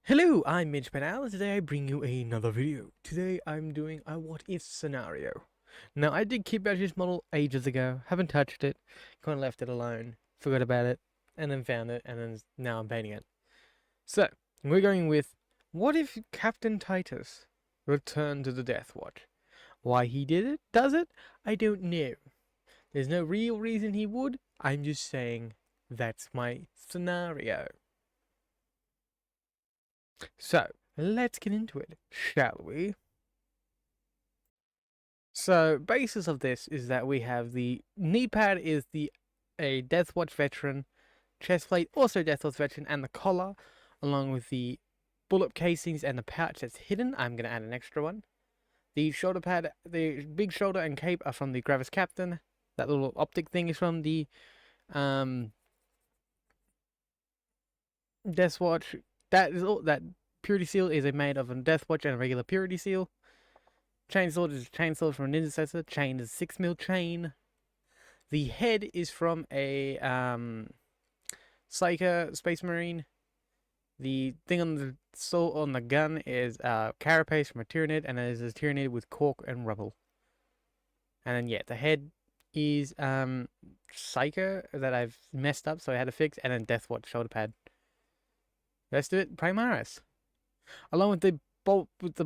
Hello, I'm Mitch Penal, and today I bring you another video. Today I'm doing a what if scenario. Now, I did keep out this model ages ago, haven't touched it, kind of left it alone, forgot about it, and then found it, and then now I'm painting it. So, we're going with, what if Captain Titus returned to the Death Watch? Why he does it, I don't know. There's no real reason he would, I'm just saying that's my scenario. So, let's get into it, shall we? So, basis of this is that we have the knee pad is a Death Watch veteran, chest plate also Death Watch veteran, and the collar, along with the bullet casings and the pouch that's hidden. I'm gonna add an extra one. The shoulder pad, the big shoulder and cape are from the Gravis Captain. That little optic thing is from the um Death Watch. That is all. That purity seal is made of a Death Watch and a regular purity seal. Chainsaw is a chainsaw from a ninja assessor. Chain is a 6mm chain. The head is from a Psyker Space Marine. The thing on the on the gun is carapace from a Tyranid, and it is a Tyranid with cork and rubble. And then yeah, the head is Psyker that I've messed up, so I had to fix, and then Deathwatch shoulder pad. Rest of it, Primaris. Along with the the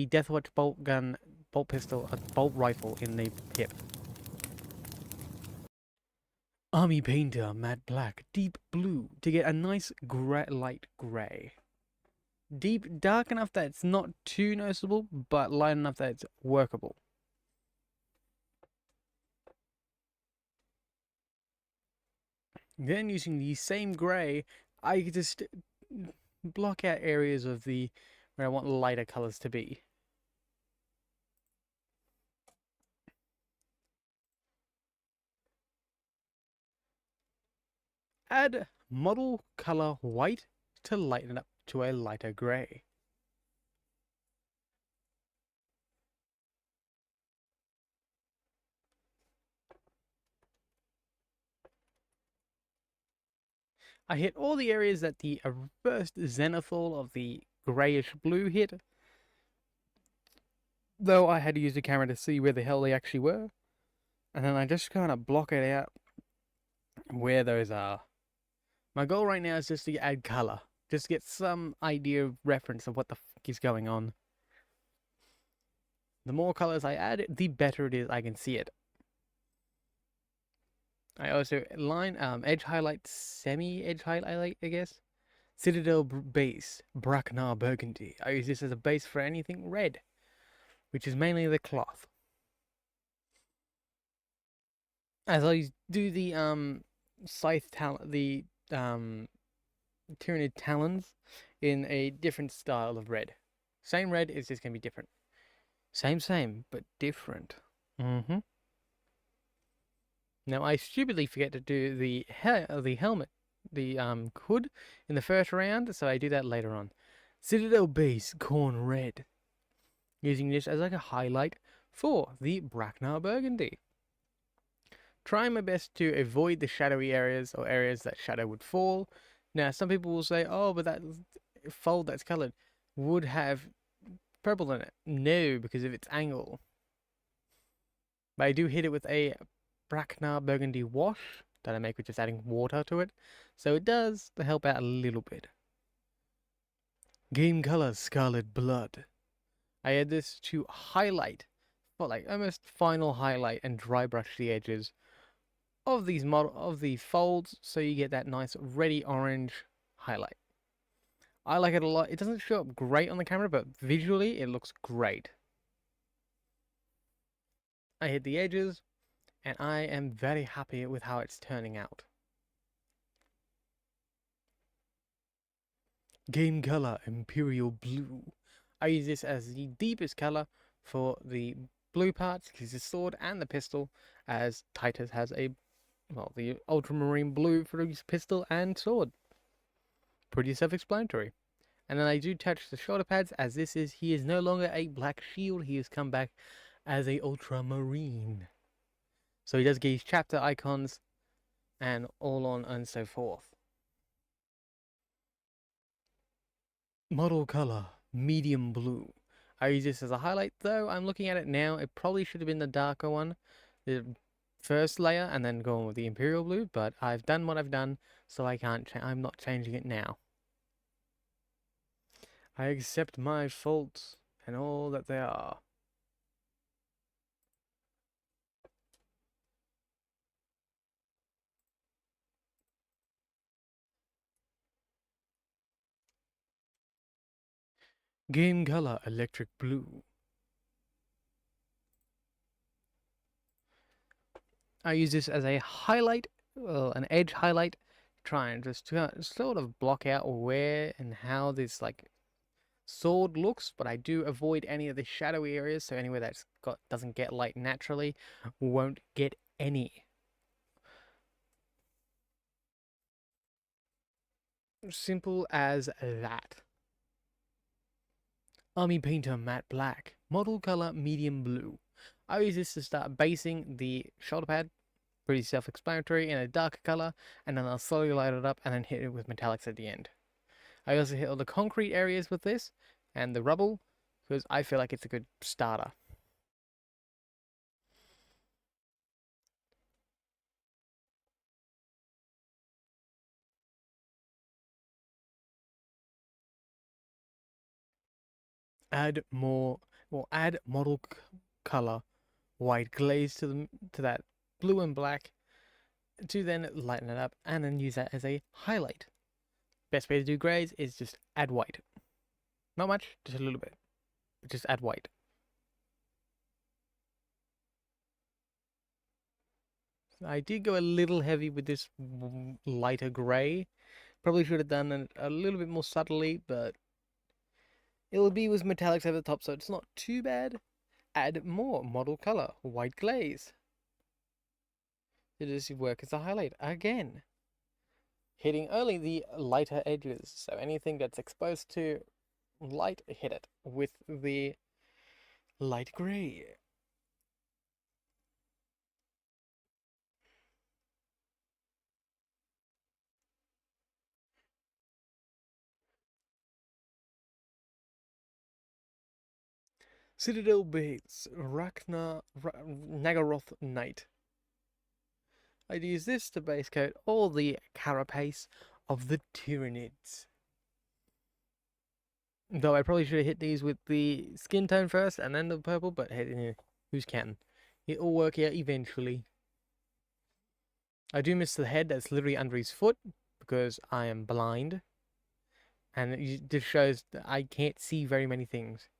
Deathwatch bolt gun, bolt pistol, a bolt rifle in the hip. Army painter, matte black, deep blue to get a nice light grey. Deep, dark enough that it's not too noticeable, but light enough that it's workable. Then using the same grey, I just block out areas of the where I want lighter colours to be. Add model colour white to lighten up to a lighter grey. I hit all the areas that the first zenithal of the greyish blue hit, though I had to use the camera to see where the hell they actually were, and then I just kind of block it out where those are. My goal right now is just to add colour, just to get some idea of reference of what the fuck is going on. The more colours I add, the better it is I can see it. I also edge highlight, semi-edge highlight, I guess. Citadel base, Bracknar Burgundy. I use this as a base for anything red, which is mainly the cloth. As I do the scythe the Tyranid talons in a different style of red. Same red, it's just gonna be different. Same, but different. Now I stupidly forget to do the helmet, the hood in the first round, so I do that later on. Citadel base, corn red. Using this as like a highlight for the Bracknar Burgundy. Trying my best to avoid the shadowy areas or areas that shadow would fall. Now some people will say, oh, but that fold that's coloured would have purple in it. No, because of its angle. But I do hit it with a Bracknar Burgundy wash that I make with just adding water to it. So it does help out a little bit. Game color Scarlet Blood. I add this to highlight, for like almost final highlight and dry brush the edges of the folds, so you get that nice reddy orange highlight. I like it a lot. It doesn't show up great on the camera, but visually it looks great. I hit the edges, and I am very happy with how it's turning out. Game color Imperial Blue. I use this as the deepest color for the blue parts, because the sword and the pistol, as Titus has the ultramarine blue for his pistol and sword. Pretty self-explanatory. And then I do touch the shoulder pads, as he is no longer a black shield, he has come back as a ultramarine. So he does get his chapter icons and all on and so forth. Model color, medium blue. I use this as a highlight, though I'm looking at it now. It probably should have been the darker one, the first layer, and then going with the imperial blue. But I've done what I've done, so I'm not changing it now. I accept my faults and all that they are. Game color, electric blue. I use this as a highlight, an edge highlight, try and just sort of block out where and how this like sword looks, but I do avoid any of the shadowy areas, so anywhere that's doesn't get light naturally won't get any. Simple as that. Army Painter Matte Black. Model color medium blue. I use this to start basing the shoulder pad, pretty self-explanatory, in a darker color, and then I'll slowly light it up and then hit it with metallics at the end. I also hit all the concrete areas with this, and the rubble, because I feel like it's a good starter. Add model color white glaze to that blue and black to then lighten it up and then use that as a highlight. Best way to do grays is just add white. Not much, just a little bit. But just add white. I did go a little heavy with this lighter grey. Probably should have done it a little bit more subtly, but it'll be with metallics over the top, so it's not too bad. Add more model color, white glaze. It does work as a highlight again. Hitting only the lighter edges, so anything that's exposed to light, hit it with the light grey. Citadel Base, Nagaroth Knight. I'd use this to base coat all the carapace of the Tyranids. Though I probably should have hit these with the skin tone first and then the purple, but hey, who's counting? It'll work out eventually. I do miss the head that's literally under his foot because I am blind. And it just shows that I can't see very many things.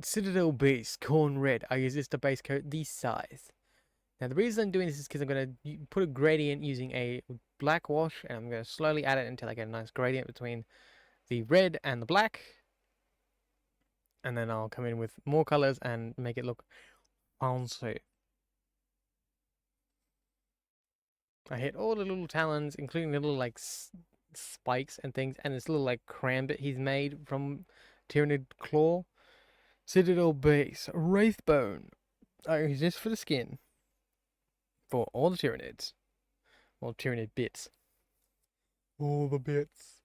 Citadel Base, Corn Red. I use this to base coat the size. Now the reason I'm doing this is because I'm going to put a gradient using a black wash, and I'm going to slowly add it until I get a nice gradient between the red and the black. And then I'll come in with more colors and make it look fancy. I hit all the little talons, including the little like spikes and things, and this little like cram bit he's made from Tyranid Claw. Citadel Base, Wraithbone. I use this for the skin. For all the Tyranids. All Tyranid bits. All the bits.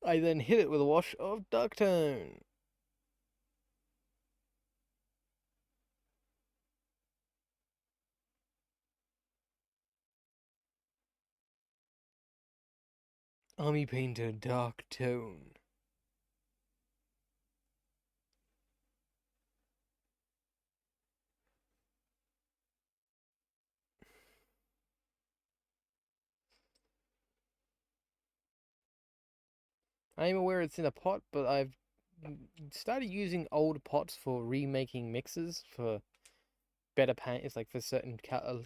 I then hit it with a wash of dark tone. Army Painter Dark Tone. I am aware it's in a pot, but I've started using old pots for remaking mixes for better paint. It's like for certain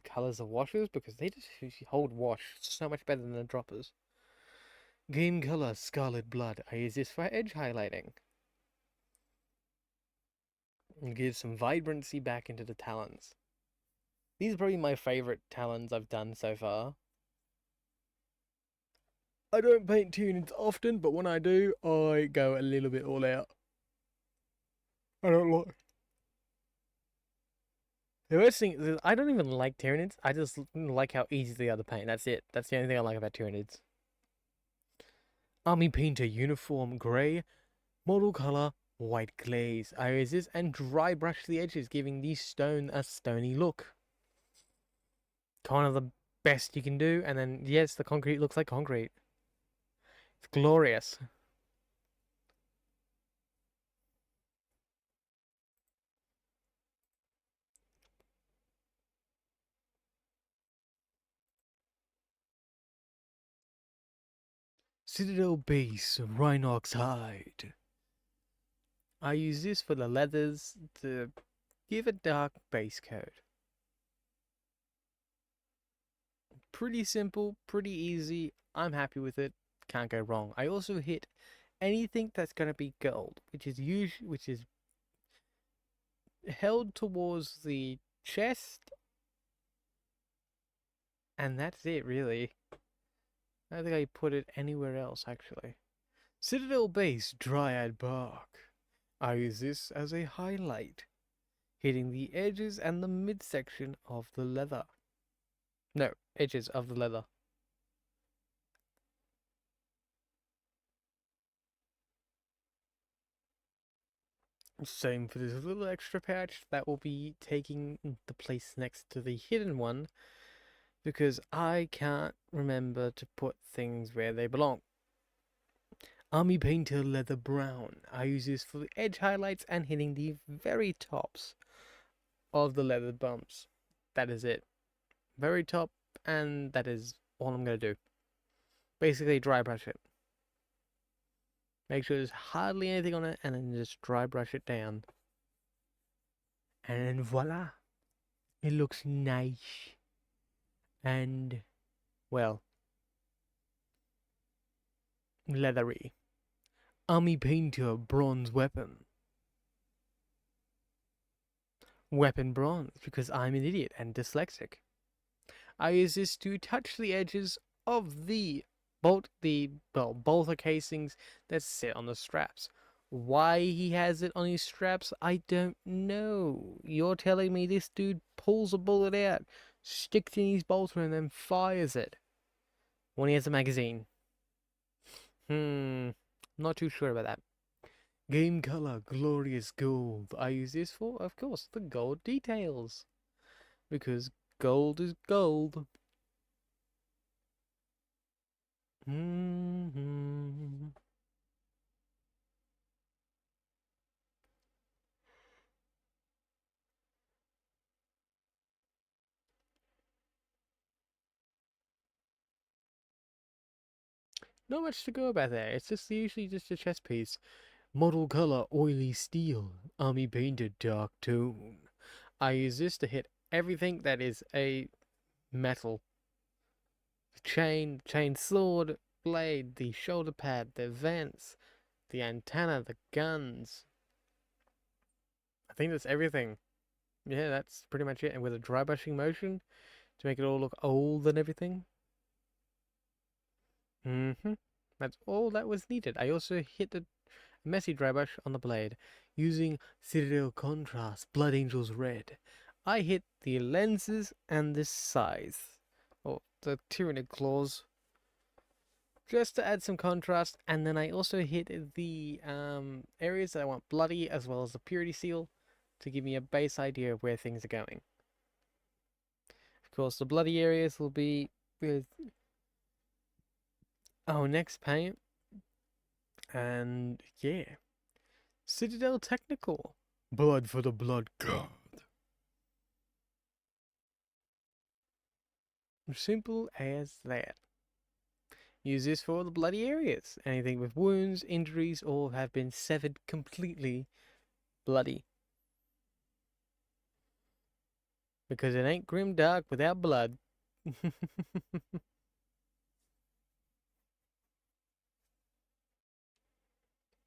colors of washes because they just hold wash so much better than the droppers. Game color Scarlet Blood. I use this for edge highlighting. And give some vibrancy back into the talons. These are probably my favorite talons I've done so far. I don't paint Tyranids often, but when I do, I go a little bit all out. I don't like. The worst thing is I don't even like Tyranids. I just like how easy they are to paint. That's it. That's the only thing I like about Tyranids. Army Painter Uniform Grey. Model color white glaze. I use this and dry brush the edges, giving the stone a stony look. Kind of the best you can do. And then, yes, the concrete looks like concrete. It's glorious. Citadel Base Rhinox Hide. I use this for the leathers to give a dark base coat. Pretty simple, pretty easy. I'm happy with it. Can't go wrong. I also hit anything that's going to be gold, which is held towards the chest, and that's it really. I don't think I put it anywhere else actually. Citadel Base Dryad Bark. I use this as a highlight, hitting the edges and the midsection of the leather. No, edges of the leather. Same for this little extra pouch that will be taking the place next to the hidden one, because I can't remember to put things where they belong. Army Painter Leather Brown. I use this for the edge highlights and hitting the very tops of the leather bumps. That is it. Very top, and that is all I'm going to do. Basically dry brush it. Make sure there's hardly anything on it, and then just dry brush it down. And voila. It looks nice. And, well, leathery. Army Painter Bronze Weapon. Weapon bronze, because I'm an idiot and dyslexic. I use this to touch the edges of the bolter casings that sit on the straps. Why he has it on his straps, I don't know. You're telling me this dude pulls a bullet out, sticks in his bolter, and then fires it when he has a magazine. Not too sure about that. Game color, glorious gold. I use this for, of course, the gold details. Because gold is gold. Mm-hmm. Not much to go about there. It's just usually just a chess piece. Model color, oily steel. Army painted dark tone. I use this to hit everything that is a metal. Chain sword, blade, the shoulder pad, the vents, the antenna, the guns. I think that's everything. Yeah, that's pretty much it. And with a dry brushing motion to make it all look old and everything. That's all that was needed. I also hit the messy dry brush on the blade using Citadel Contrast Blood Angels Red. I hit the lenses and the size, or the Tyranid claws, just to add some contrast. And then I also hit the areas that I want bloody, as well as the purity seal, to give me a base idea of where things are going. Of course, the bloody areas will be with our next paint. And yeah, Citadel Technical. Blood for the Blood God. Simple as that. Use this for the bloody areas. Anything with wounds, injuries, or have been severed completely bloody. Because it ain't grim dark without blood.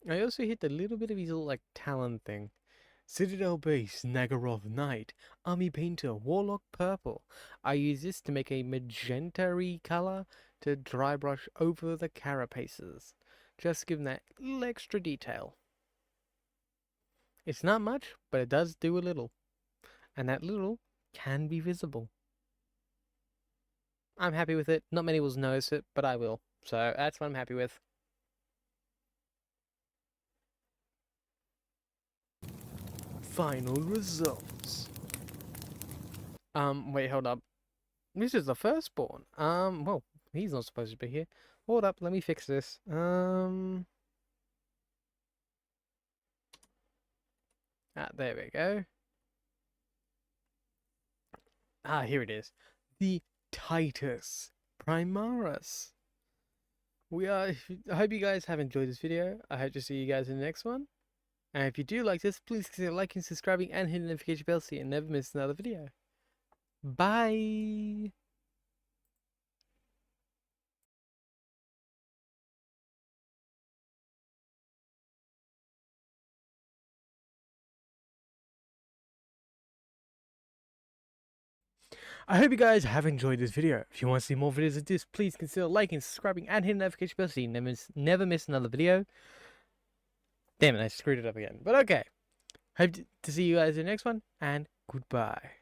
I also hit a little bit of his little like talon thing. Citadel Base, Nagaroth Knight, Army Painter, Warlock Purple. I use this to make a magenta-y colour to dry brush over the carapaces. Just give them that little extra detail. It's not much, but it does do a little. And that little can be visible. I'm happy with it. Not many will notice it, but I will. So that's what I'm happy with. Final results. Wait, hold up. This is the firstborn. Well, he's not supposed to be here. Hold up, let me fix this. There we go. Here it is. The Titus Primaris. I hope you guys have enjoyed this video. I hope to see you guys in the next one. And if you do like this, please consider liking, subscribing, and hitting the notification bell so you never miss another video. Bye! I hope you guys have enjoyed this video. If you want to see more videos like this, please consider liking, subscribing, and hitting the notification bell so you never miss another video. Damn it, I screwed it up again. But okay. Hope to see you guys in the next one, and goodbye.